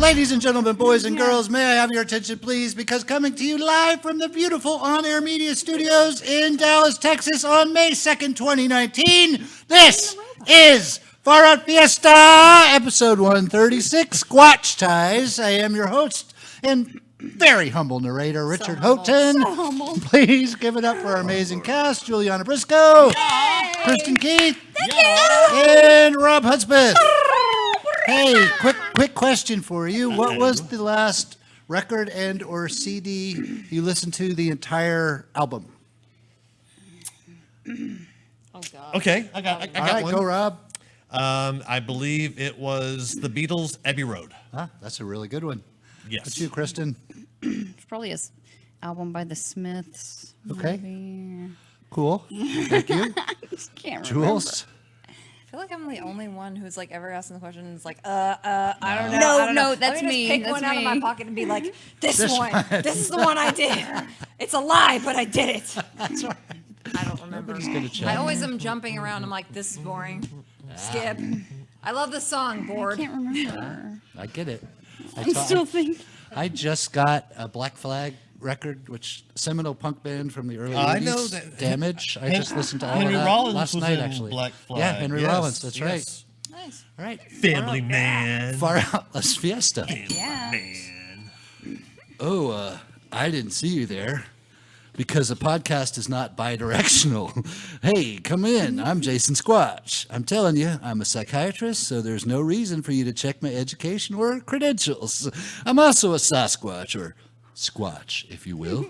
Ladies and gentlemen, boys and girls, may I have your attention, please? Because coming to you live from the beautiful On-Air Media Studios in Dallas, Texas on May 2nd, 2019, this is Far Out Fiesta, episode 136, Squatch Ties. I am your host and very humble narrator, Richard Houghton. So humble. Please give it up for our amazing cast, JuliAnna Briscoe, Kristin Keith, and Robb Hudspeth. Hey, quick question for you. What was the last record and or CD you listened to the entire album? Oh, God. Okay, I got All right, one. go Robb. I believe it was the Beatles' Abbey Road. Huh, that's a really good one. Yes. What's you, Kristin? It's probably an album by the Smiths. Okay. Maybe. Cool. Thank you. Just can't Jules? I feel like I'm the only one who's like ever asking the question and it's like, I don't know. No, I don't no, know. that's Let me me, just pick that's one out of me. my pocket and be like, this This one. one. This is the one I did. It's a lie, but I did it. That's right. I don't remember. Nobody's gonna check. I always am jumping around. I'm like, this is boring. Skip. I love the song, I bored. can't remember. I get it. I still think. I just got a Black Flag record, which seminal punk band from the early 80s. I know that. Damage. I just listened to all Henry of that Rollins last was night, in actually. Black Flag. Yeah, Henry Yes, Rollins. That's right. yes. Nice. All right. Family man. Far out. Let's Fiesta. Yeah. Man. Oh, I didn't see you there because a podcast is not bi-directional. Hey, come in. I'm Jason Squatch. I'm telling you, I'm a psychiatrist, so there's no reason for you to check my education or credentials. I'm also a Sasquatch, or Squatch, if you will.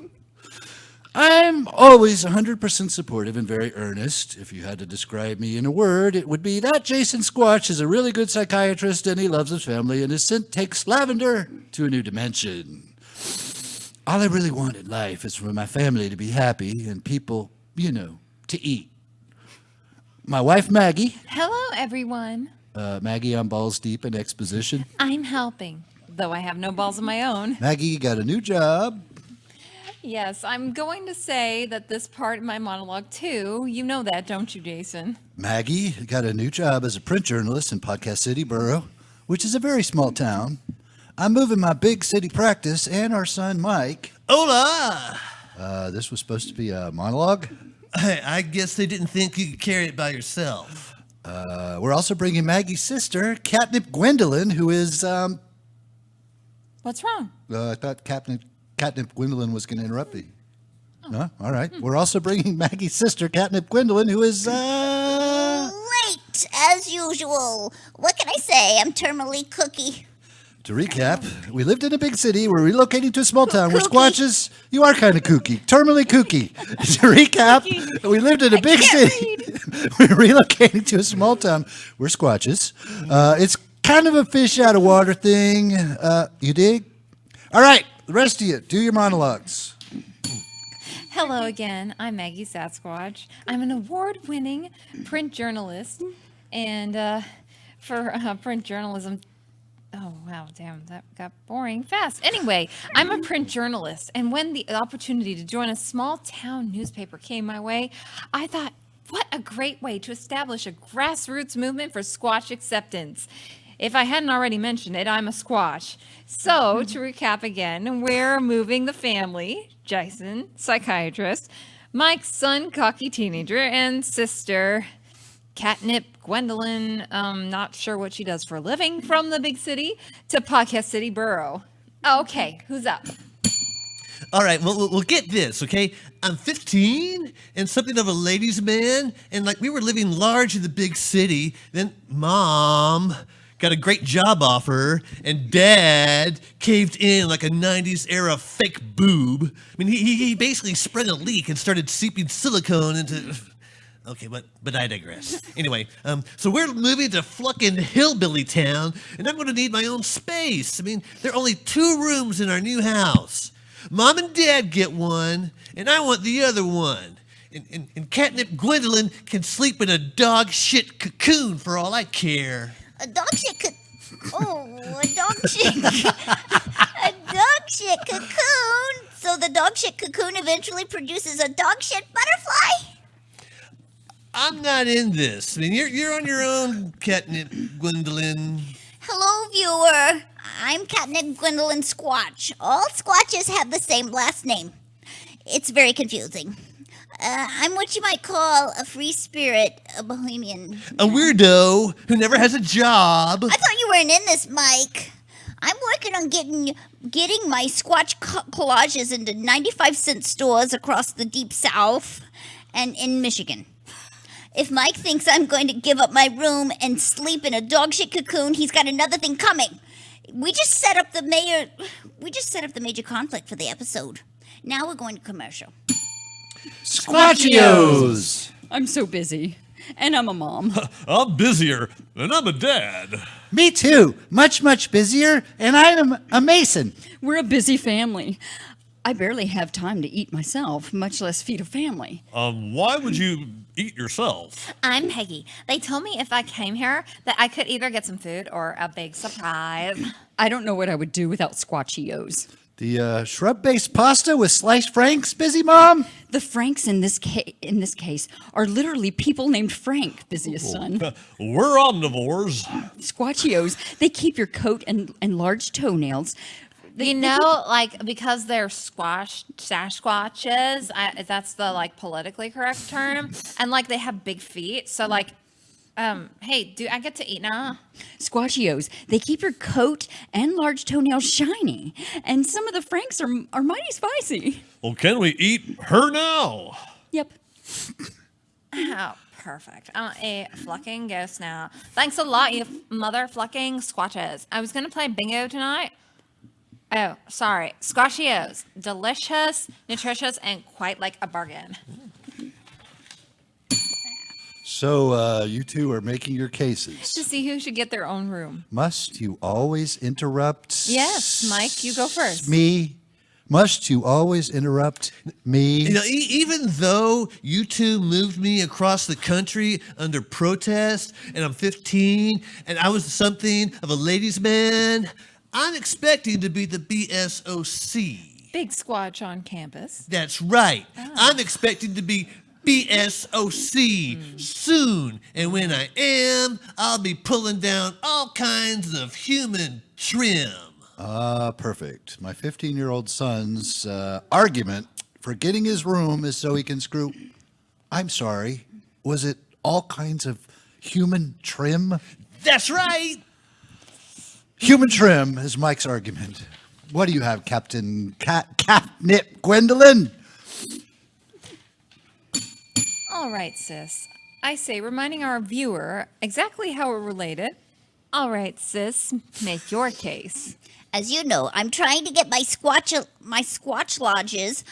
I'm always 100% supportive and very earnest. If you had to describe me in a word, it would be that Jason Squatch is a really good psychiatrist and he loves his family and his scent takes lavender to a new dimension. All I really want in life is for my family to be happy and people, to eat. My wife, Maggie. Hello, everyone. Maggie, I'm balls deep in exposition. I'm helping, though I have no balls of my own. Maggie, you got a new job. Yes, I'm going to say that this part of my monologue, too. You know that, don't you, Jason? Maggie got a new job as a print journalist in Podcast City Borough, which is a very small town. I'm moving my big city practice and our son, Mike. Hola! This was supposed to be a monologue. I guess they didn't think you could carry it by yourself. We're also bringing Maggie's sister, Catnip Gwendolyn, who is, What's wrong? I thought Catnip Gwendolyn was going to interrupt me. No? All right. We're also bringing Maggie's sister, Catnip Gwendolyn, who is, Late, as usual. What can I say? I'm terminally cookie. To recap, we lived in a big city. We're relocating to a small town. We're Kooky. Squatches. You are kind of kooky. Terminally kooky. To recap, we lived in a big city. We're relocating to a small town. We're Squatches. It's kind of a fish out of water thing. You dig? All right. The rest of you, do your monologues. Hello again. I'm Maggie Sasquatch. I'm an award-winning print journalist, and for print journalism. Oh, wow, damn, that got boring fast. Anyway, I'm a print journalist, and when the opportunity to join a small-town newspaper came my way, I thought, what a great way to establish a grassroots movement for Squatch acceptance. If I hadn't already mentioned it, I'm a Squatch. So, to recap again, we're moving the family, Jason, psychiatrist, Mike's son, cocky teenager, and sister, Catnip Gwendolyn, not sure what she does for a living, from the big city to Podcast City Borough. Okay, who's up? All right, well, we'll get this, okay? I'm 15 and something of a ladies' man, and we were living large in the big city. Then Mom got a great job offer, and Dad caved in like a 90s era fake boob. I mean, he basically spread a leak and started seeping silicone into. Okay, but I digress. Anyway, so we're moving to fucking hillbilly town, and I'm going to need my own space. I mean, there are only 2 rooms in our new house. Mom and Dad get one, and I want the other one. And Catnip Gwendolyn can sleep in a dog shit cocoon for all I care. A dog shit a dog shit. A dog shit cocoon. So the dog shit cocoon eventually produces a dog shit butterfly? I'm not in this. I mean, you're on your own, Catnip Gwendolyn. Hello, viewer. I'm Catnip Gwendolyn Squatch. All Squatches have the same last name. It's very confusing. I'm what you might call a free spirit, a bohemian. A weirdo who never has a job. I thought you weren't in this, Mike. I'm working on getting my Squatch collages into 95-cent stores across the Deep South and in Michigan. If Mike thinks I'm going to give up my room and sleep in a dogshit cocoon, he's got another thing coming. We just set up the major conflict for the episode. Now we're going to commercial. Squatchios! I'm so busy. And I'm a mom. I'm busier, and I'm a dad. Me too. Much, much busier, and I'm a mason. We're a busy family. I barely have time to eat myself, much less feed a family. Why would you eat yourself? I'm Peggy. They told me if I came here that I could either get some food or a big surprise. I don't know what I would do without Squatchios. The shrub-based pasta with sliced franks, busy mom? The Franks in this case are literally people named Frank, busiest son. We're omnivores. Squatchios, they keep your coat and large toenails. Because they're Sasquatches, that's the like politically correct term, and like they have big feet. So like, hey, do I get to eat now? Squatchios, they keep your coat and large toenails shiny. And some of the Franks are mighty spicy. Well, can we eat her now? Yep. Oh, perfect. I'm a flucking ghost now. Thanks a lot, you mother flucking Squatches. I was gonna play bingo tonight. Oh, sorry. Squatchios. Delicious, nutritious, and quite like a bargain. So, you two are making your To cases. see who should get their own room. Must you always interrupt? Yes, Mike, you go first. Me? Must you always interrupt me? You know, even though you two moved me across the country under protest, and I'm 15, and I was something of a ladies' man, I'm expecting to be the BSOC. Big Squatch on campus. That's right. I'm expecting to be BSOC soon. And when I am, I'll be pulling down all kinds of human trim. Perfect. My 15-year-old son's argument for getting his room is so he can screw. I'm sorry. Was it all kinds of human trim? That's right. Human trim is Mike's argument. What do you have, Captain Catnip Gwendolyn? All right, sis. I say, reminding our viewer exactly how we're related. All right, sis, make your case. As you know, I'm trying to get my Squatch lodges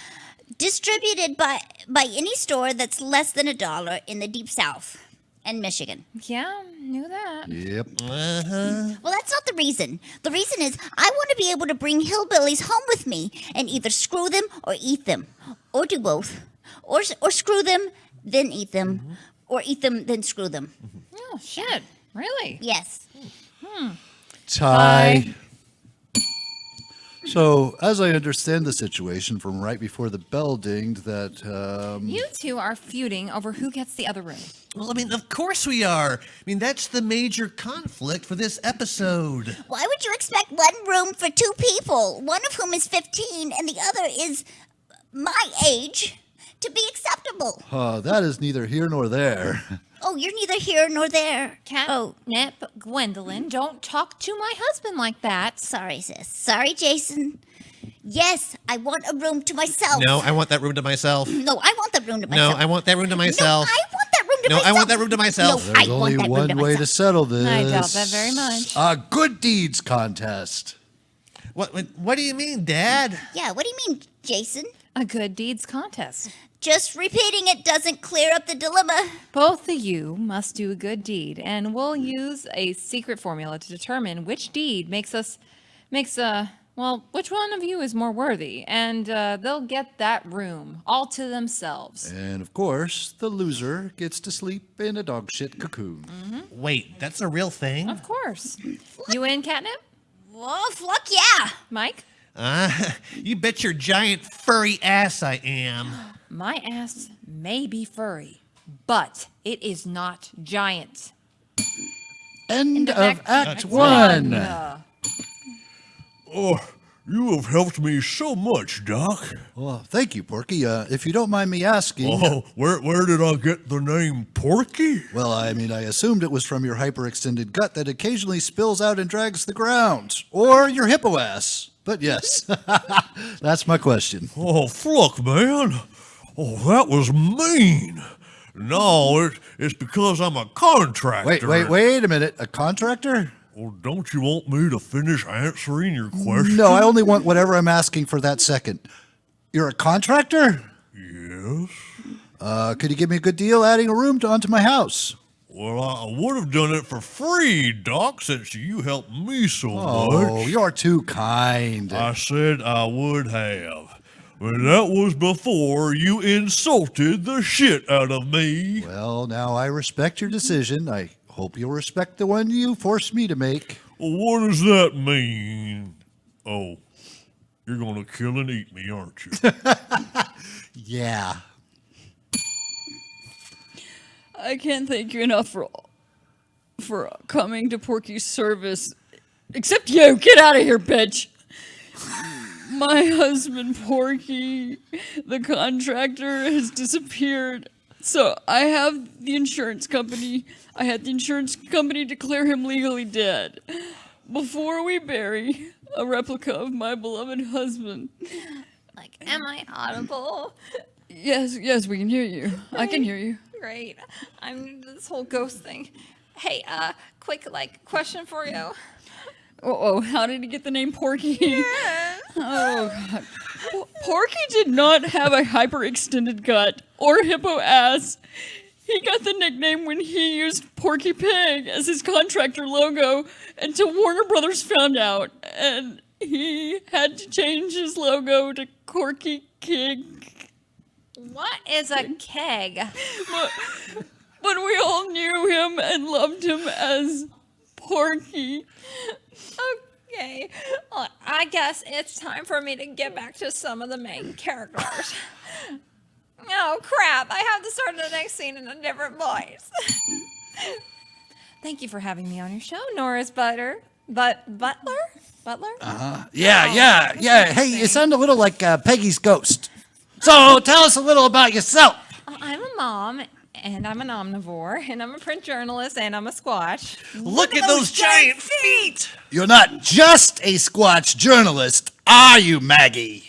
distributed by any store that's less than $1 in the Deep South and Michigan. Yeah, knew that. Yep. Well, that's not the reason. The reason is I want to be able to bring hillbillies home with me and either screw them or eat them, or do both, or screw them then eat them, or eat them then screw them. Oh, shit. Really? Yes. Tie. So, as I understand the situation from right before the bell dinged, that You two are feuding over who gets the other room. Well, I mean, of course we are. I mean, that's the major conflict for this episode. Why would you expect one room for two people, one of whom is 15 and the other is my age, to be acceptable? that is neither here nor there. Oh, you're neither here nor there. Oh, Catnip, Gwendolyn, don't talk to my husband like that. sorry, sis. Sorry, Jason. Yes, I want a room to myself. No, I want that room to myself. No, I want that room to No, myself. I want that room to myself. No, I want that room to No, myself. I want that room to myself. No, There's I want only that room one to way to myself. settle this. I doubt that very much. A good deeds contest. What do you mean, Dad? Yeah, what do you mean, Jason? A good deeds contest. Just repeating it doesn't clear up the dilemma. Both of you must do a good deed, and we'll use a secret formula to determine which deed which one of you is more worthy, and they'll get that room all to themselves. And of course, the loser gets to sleep in a dog shit cocoon. Wait, that's a real thing? Of course. You in, Catnip? Oh, fuck yeah. Mike? You bet your giant furry ass I am. My ass may be furry, but it is not giant. End the of back- Act 1. Oh, you have helped me so much, Doc. Well, thank you, Porky. If you don't mind me asking. Oh, where did I get the name Porky? Well, I mean, I assumed it was from your hyperextended gut that occasionally spills out and drags the ground. Or your hippo ass. But yes, that's my question. Oh, fuck, man. Oh, that was mean. No, it's because I'm a contractor. Wait a minute. A contractor? Well, don't you want me to finish answering your question? No, I only want whatever I'm asking for that second. You're a contractor? Yes. Could you give me a good deal adding a room onto my house? Well, I would have done it for free, Doc, since you helped me so Oh, much. you're too kind. I said I would have. But that was before you insulted the shit out of me. Well, now I respect your decision. I hope you'll respect the one you forced me to make. Well, what does that mean? Oh, you're gonna kill and eat me, aren't you? Yeah. I can't thank you enough for coming to Porky's service. Except you, get out of here, bitch. My husband, Porky, the contractor, has disappeared. So I have the insurance company. I had the insurance company declare him legally dead. Before we bury a replica of my beloved husband. Like, am I audible? Yes, we can hear you. I can hear you. Great. I'm new to this whole ghost thing. Hey, quick, question for you. Oh, how did he get the name Porky? Oh, God. Porky did not have a hyperextended gut or hippo ass. He got the nickname when he used Porky Pig as his contractor logo until Warner Brothers found out, and he had to change his logo to Corky Kig. What is a keg? But we all knew him and loved him as Porky. Okay. Well, I guess it's time for me to get back to some of the main characters. Oh, crap. I have to start the next scene in a different voice. Thank you for having me on your show, Norris Butler? Butler? Yeah. Hey, you sound a little like Peggy's ghost. So tell us a little about yourself. I'm a mom, and I'm an omnivore, and I'm a print journalist, and I'm a Squatch. Look at those giant feet! You're not just a Squatch journalist, are you, Maggie?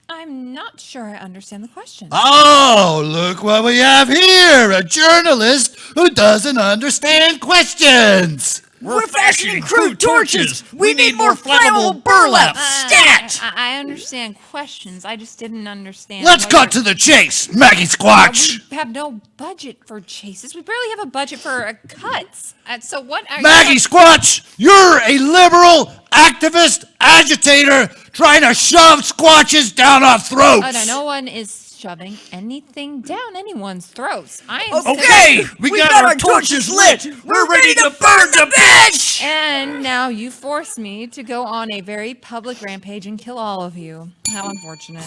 I'm not sure I understand the question. Oh, look what we have here, a journalist who doesn't understand questions. We're fashioning crude torches! We need more flammable burlap! Stat! I understand questions. I just didn't understand. Let's cut to the chase, Maggie Squatch. We have no budget for chases. We barely have a budget for cuts. So what are Maggie Squatch, you're a liberal, activist, agitator trying to shove Squatches down our throats. No one is shoving anything down anyone's throats. I am Okay, we got our torches lit! We're ready to burn the bitch! And now you force me to go on a very public rampage and kill all of you. How unfortunate.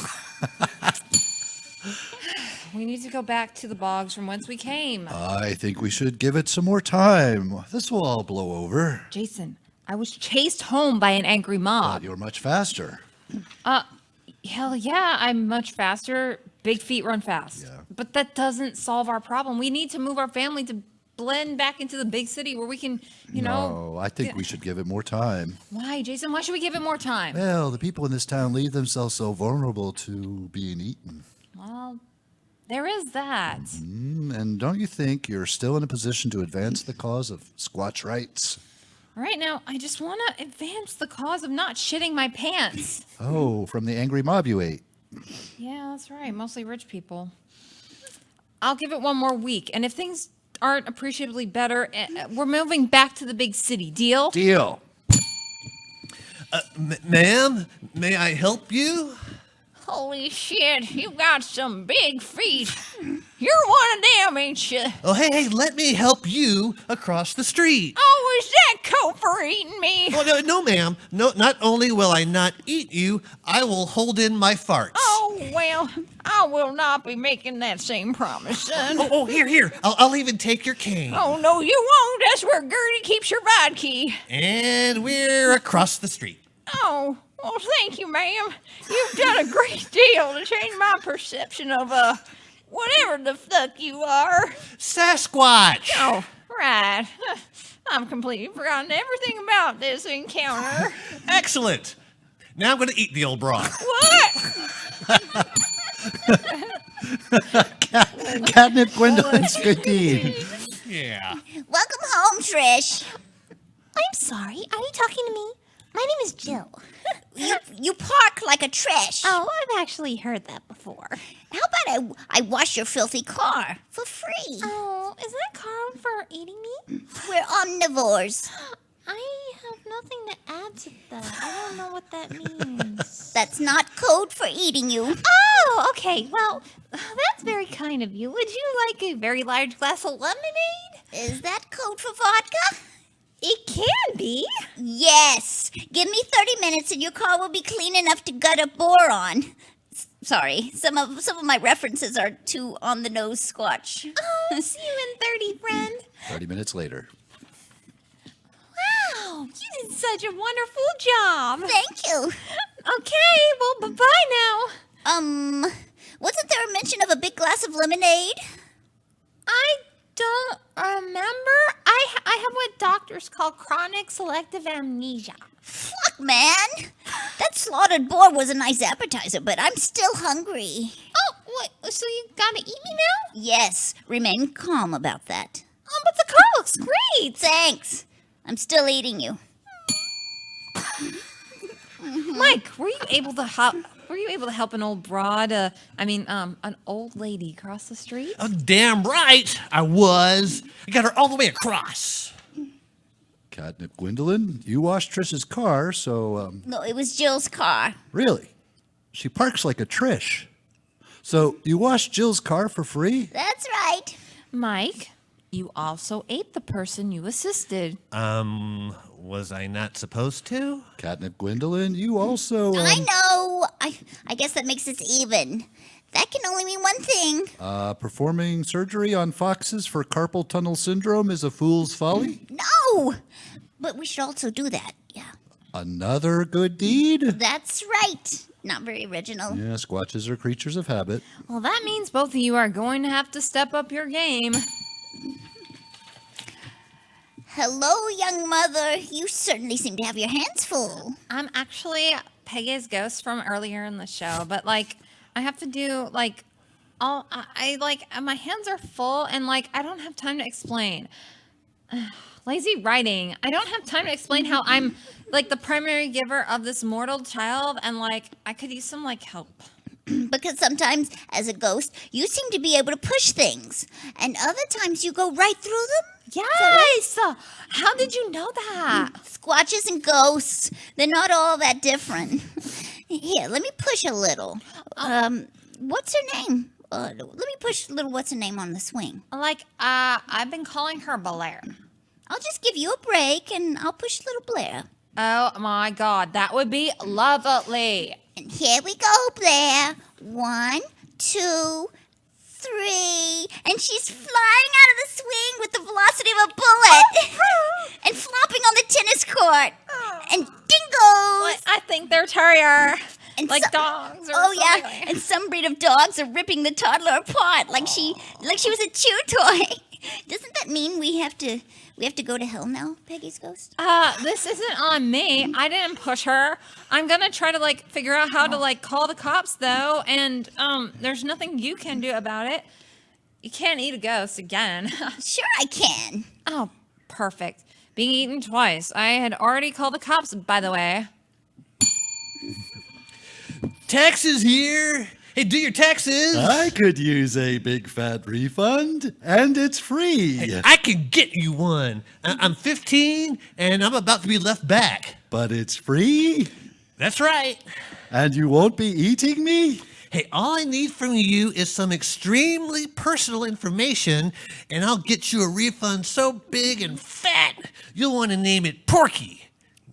We need to go back to the bogs from whence we came. I think we should give it some more time. This will all blow over. Jason, I was chased home by an angry But mob. you're much faster. Hell yeah, I'm much faster. Big feet run fast. Yeah. But that doesn't solve our problem. We need to move our family to blend back into the big city where we can, No, I think we should give it more time. Why, Jason? Why should we give it more time? Well, the people in this town leave themselves so vulnerable to being eaten. Well, there is that. And don't you think you're still in a position to advance the cause of Squatch rights? Right now, I just want to advance the cause of not shitting my pants. Oh, from the angry mob you ate. Yeah, that's right. Mostly rich people. I'll give it one more week. And if things aren't appreciably better, we're moving back to the big city. Deal? Deal. Ma'am, may I help you? Holy shit, you got some big feet. You're one of them, ain't you? Oh, hey, let me help you across the street. Oh, is that coat for eating me? Oh, no, ma'am. No, not only will I not eat you, I will hold in my farts. Oh, well, I will not be making that same promise, son. Oh, here. I'll even take your cane. Oh, no, you won't. That's where Gertie keeps her vodka. And we're across the street. Oh, Well, thank you, ma'am. You've done a great deal to change my perception of, whatever the fuck you are. Sasquatch! Oh, right. I've completely forgotten everything about this encounter. Excellent. Now I'm going to eat the old broad. What? Catnip Gwendolyn's good deed. Yeah. Welcome home, Trish. I'm sorry. Are you talking to me? My name is Jill. You park like a Trish. Oh, I've actually heard that before. How about I wash your filthy car for free? Oh, is that code for eating me? We're omnivores. I have nothing to add to that. I don't know what that means. That's not code for eating you. Oh, okay. Well, that's very kind of you. Would you like a very large glass of lemonade? Is that code for vodka? It can be. Yes. Give me 30 minutes and your car will be clean enough to gut a boron. Sorry, some of my references are too on the nose, Squatch. Oh, see you in 30, friend. 30 minutes later. Wow, you did such a wonderful job. Thank you. Okay, well, bye-bye now. Wasn't there a mention of a big glass of lemonade? I don't remember. I have what doctors call chronic selective amnesia. Fuck, man. That slaughtered boar was a nice appetizer, but I'm still hungry. Oh, what? So you gotta eat me now? Yes, remain calm about that. Oh, but the car looks great. Thanks. I'm still eating you. Mike, were you able to help an old broad, an old lady cross the street? Oh, damn right I was. I got her all the way across. Catnip Gwendolyn, you washed Trish's car, so, No, it was Jill's car. really? She parks like a Trish. So you washed Jill's car for free? That's right. Mike, you also ate the person you assisted. Was I not supposed to? Catnip Gwendolyn, you also, I know. I guess that makes us even. That can only mean one thing. performing surgery on foxes for carpal tunnel syndrome is a fool's folly? No! But we should also do that. Yeah. Another good deed? That's right. Not very original. Yeah, Squatches are creatures of habit. Well, that means both of you are going to have to step up your game. Hello, young mother. You certainly seem to have your hands full. I'm actually Peggy's ghost from earlier in the show, but I have to do my hands are full and I don't have time to explain. Lazy writing. I don't have time to explain how I'm the primary giver of this mortal child and I could use some help. Because sometimes, as a ghost, you seem to be able to push things. And other times you go right through them. Yes! How did you know that? Squatches and ghosts, they're not all that different. Here, let me push a little. What's her name? Let me push little what's her name on the swing. I've been calling her Blair. I'll just give you a break and I'll push little Blair. Oh my god, that would be lovely. And here we go, Blair. 1, 2, 3. And she's flying out of the swing with the velocity of a bullet. And flopping on the tennis court. And dingoes. I think they're terrier. And Dogs or oh yeah, something. and some breed of dogs are ripping the toddler apart like she was a chew toy. Doesn't that mean we have to go to hell now, Peggy's ghost? This isn't on me. I didn't push her. I'm gonna try to figure out how to call the cops though, and there's nothing you can do about it. You can't eat a ghost again. Sure I can. Oh, perfect. Being eaten twice. I had already called the cops, by the way. Taxes here. Hey, do your taxes. I could use a big fat refund, and it's free. I can get you one. I'm 15, and I'm about to be left back. But it's free, That's right. and you won't be eating me? Hey, all I need from you is some extremely personal information, and I'll get you a refund so big and fat, you'll want to name it Porky.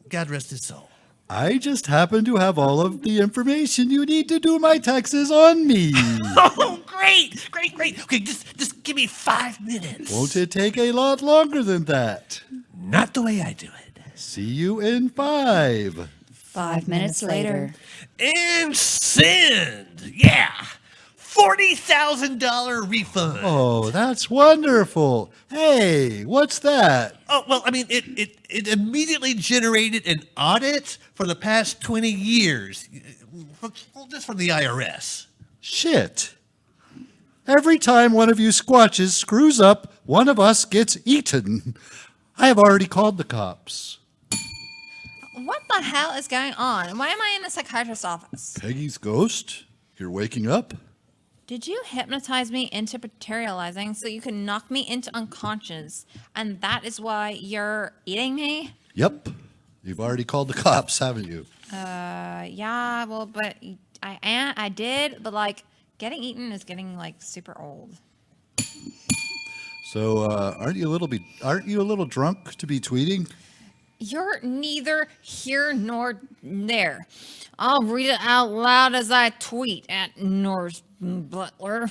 God rest his soul. I just happen to have all of the information you need to do my taxes on me. Oh, great. Okay, just give me 5 minutes. Won't it take a lot longer than that? Not the way I do it. See you in 5, 5 minutes later. And send. Yeah. $40,000 refund. Oh, that's wonderful. Hey, what's that? Oh, well, I mean, it immediately generated an audit for the past 20 years. Just from the IRS. Shit. Every time one of you Squatches screws up, one of us gets eaten. I have already called the cops. What the hell is going on? Why am I in a psychiatrist's office? Peggy's ghost? You're waking up? Did you hypnotize me into materializing so you can knock me into unconscious? And that is why you're eating me? Yep. You've already called the cops, haven't you? Yeah, well, but I did, but like getting eaten is getting like super old. So, aren't you a little drunk to be tweeting? You're neither here nor there. I'll read it out loud as I tweet at Norse Butler.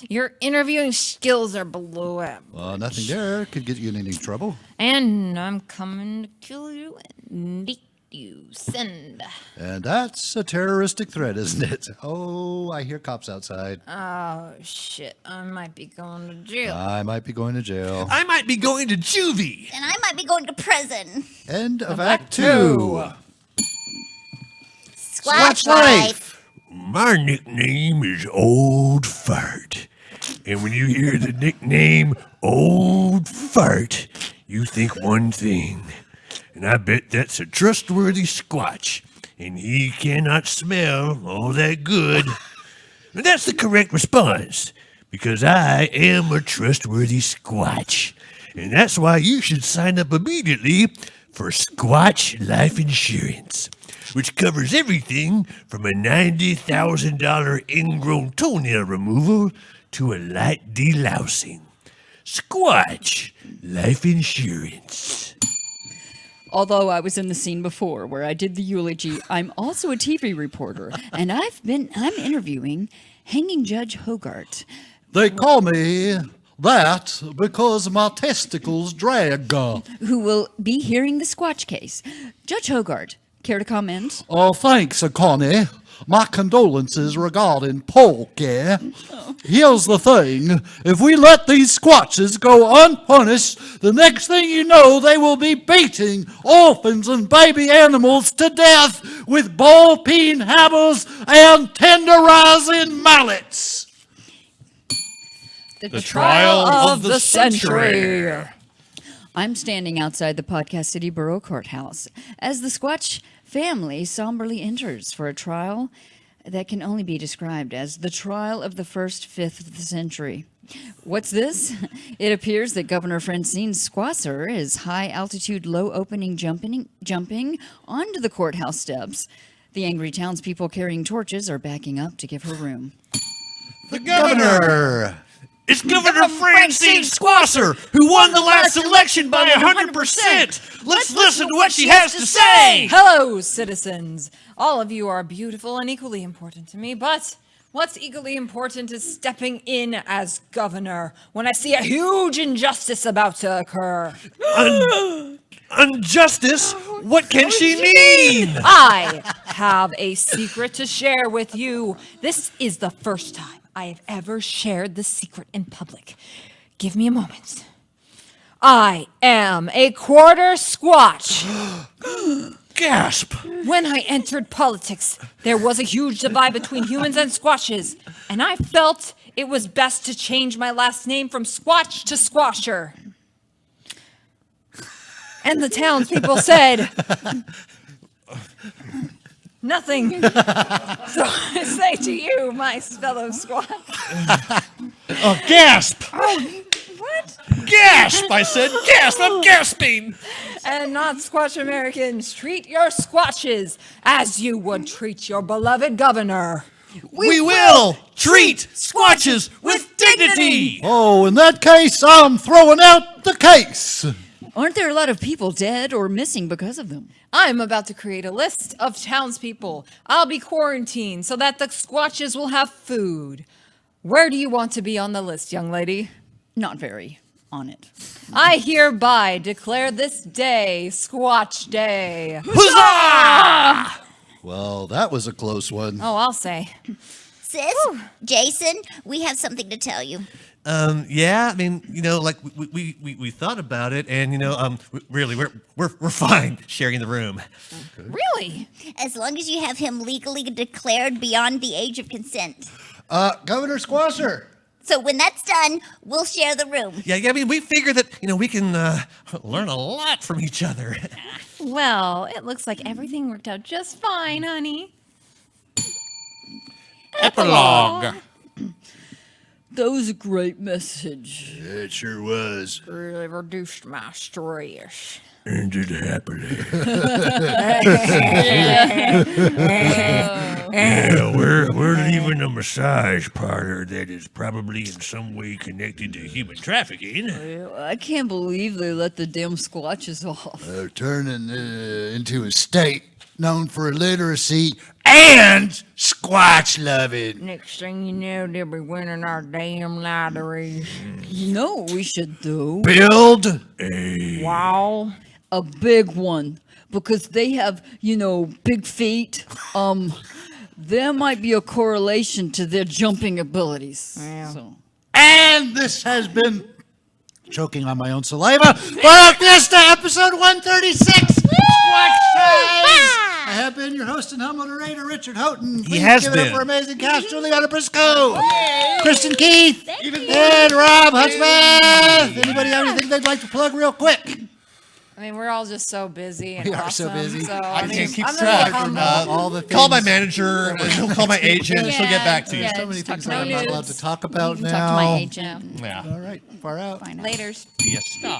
Your interviewing skills are below average. Nothing there could get you in any trouble. And I'm coming to kill you and eat you. Send. And that's a terroristic threat, isn't it? Oh, I hear cops outside. Oh, shit. I might be going to jail. I might be going to jail. I might be going to juvie. And I might be going to prison. End of Act 2. Squatch life. My nickname is Old Fart. And when you hear the nickname Old Fart, you think one thing. And I bet that's a trustworthy Squatch. And he cannot smell all that good. And that's the correct response. Because I am a trustworthy Squatch. And that's why you should sign up immediately for Squatch Life Insurance, which covers everything from a $90,000 ingrown toenail removal to a light delousing. Squatch Life Insurance. Although I was in the scene before where I did the eulogy, I'm also a TV reporter, and I'm interviewing Hanging Judge Hogarth. They call me that because my testicles drag. Who will be hearing the Squatch case. Judge Hogarth, care to comment? Oh, thanks, Connie. My condolences regarding Polky. Here's the thing. If we let these Squatches go unpunished, the next thing you know, they will be beating orphans and baby animals to death with ball-peen hammers and tenderizing mallets. The trial of the century. I'm standing outside the Podcast City Borough Courthouse as the Squatch family somberly enters for a trial that can only be described as the trial of the first fifth of the century. What's this? It appears that Governor Francine Squasser is high-altitude, low-opening jumping onto the courthouse steps. The angry townspeople carrying torches are backing up to give her room. The governor! It's Governor Francine Squasser, who won the last election by 100%. Let's listen to what she has to say. Hello, citizens. All of you are beautiful and equally important to me, but what's equally important is stepping in as governor when I see a huge injustice about to occur. Injustice? What can she mean? I have a secret to share with you. This is the first time I have ever shared the secret in public. Give me a moment. I am a quarter Squatch. Gasp. When I entered politics, there was a huge divide between humans and Squatches, and I felt it was best to change my last name from Squatch to Squasher. And the townspeople said nothing. So I say to you, my fellow Squatch. Oh, gasp. Oh, what? Gasp, I said. Gasp, I'm gasping. And not Squatch Americans, treat your Squatches as you would treat your beloved governor. We will treat Squatches with dignity. Oh, in that case, I'm throwing out the case. Aren't there a lot of people dead or missing because of them? I'm about to create a list of townspeople. I'll be quarantined so that the Squatches will have food. Where do you want to be on the list, young lady? Not very. on it. I hereby declare this day Squatch Day. Well, that was a close one. Oh, I'll say. Sis, Jason, we have something to tell you. Yeah, I mean, like we thought about it, and really, we're fine sharing the room. Really? As long as you have him legally declared beyond the age of consent. Governor Squasher. So when that's done, we'll share the room. Yeah, I mean, we figure that we can learn a lot from each other. Well, it looks like everything worked out just fine, honey. Epilogue. That was a great message. It sure was. Really reduced my stress. Ended happily. We're leaving a massage parlor that is probably in some way connected to human trafficking. I can't believe they let the damn Squatches off. They're turning into a state known for illiteracy and Squatch loving. Next thing you know, they'll be winning our damn lotteries. You know what we should do? Build Wow. A big one. Because they have, big feet. There might be a correlation to their jumping abilities. Yeah. So. And this has been choking on my own saliva for Fiesta episode 136. Squatch Times. I have been your host and humble narrator, Richard Houghton. Please has give it up been. for amazing cast, JuliAnna Briscoe, Kristin Keith, and Robb Hudspeth. Anybody have anything they'd like to plug real quick? I mean, we're all just so busy and We are so awesome, busy. So, I mean, can't keep I'm track. really humble. All the Call my things- manager, and he'll call my agent, and she'll get back to you. Yeah, So many just talk things to that my I'm not allowed dudes. to talk about now. Talk to my agent. Yeah. All right, far out. Find out. Laters. Fiesta.